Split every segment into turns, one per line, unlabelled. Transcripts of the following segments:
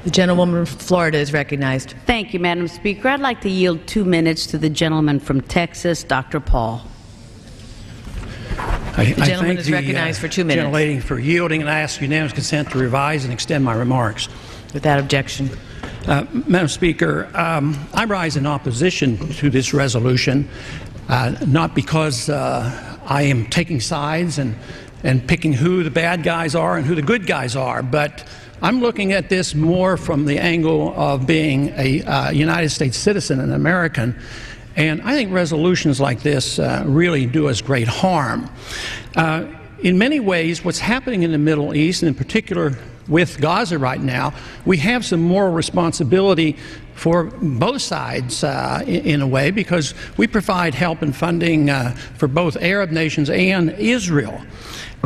The gentlewoman from Florida is recognized.
Thank you, Madam Speaker. I'd like to yield 2 minutes to the gentleman from Texas, Dr. Paul.
The gentleman is recognized for 2 minutes.
Gentlelady for yielding, and I ask unanimous consent to revise and extend my remarks.
Without objection.
Madam Speaker, I rise in opposition to this resolution, not because I am taking sides and picking who the bad guys are and who the good guys are, but I'm looking at this more from the angle of being a United States citizen, an American, and I think resolutions like this really do us great harm. In many ways, what's happening in the Middle East, and in particular with Gaza right now, we have some moral responsibility for both sides in a way, because we provide help and funding for both Arab nations and Israel.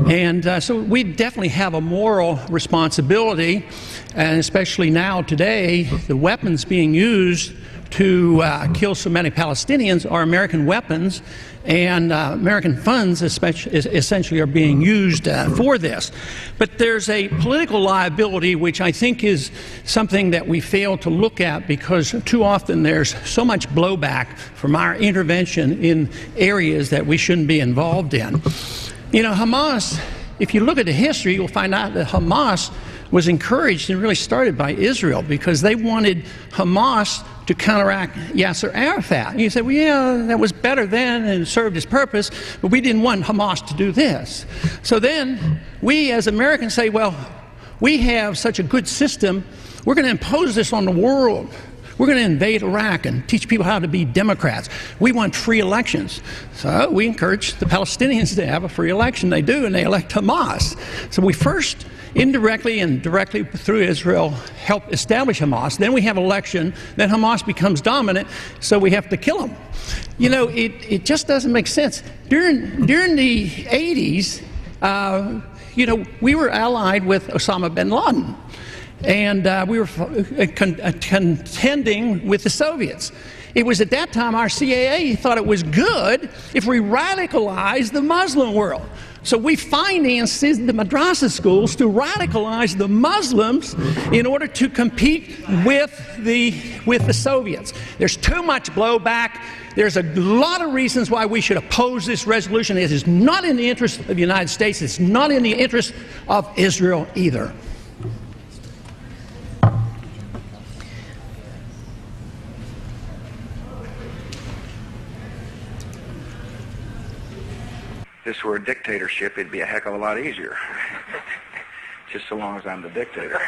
And so we definitely have a moral responsibility, and especially now today, the weapons being used to kill so many Palestinians are American weapons, and American funds essentially are being used for this. But there's a political liability which I think is something that we fail to look at, because too often there's so much blowback from our intervention in areas that we shouldn't be involved in. You know, Hamas, if you look at the history, you'll find out that Hamas was encouraged and really started by Israel, because they wanted Hamas to counteract Yasser Arafat. And you say, well, yeah, that was better then and served its purpose, but we didn't want Hamas to do this. So then we as Americans say, well, we have such a good system, we're going to impose this on the world. We're going to invade Iraq and teach people how to be Democrats. We want free elections. So we encourage the Palestinians to have a free election. They do, and they elect Hamas. So we first indirectly and directly through Israel help establish Hamas. Then we have election. Then Hamas becomes dominant, so we have to kill them. You know, it just doesn't make sense. During the 80s, you know, we were allied with Osama bin Laden. And we were contending with the Soviets. It was at that time our CIA thought it was good if we radicalized the Muslim world. So we financed the madrasa schools to radicalize the Muslims in order to compete with the Soviets. There's too much blowback. There's a lot of reasons why we should oppose this resolution. It is not in the interest of the United States. It's not in the interest of Israel either.
If this were a dictatorship, it'd be a heck of a lot easier. Just so long as I'm the dictator.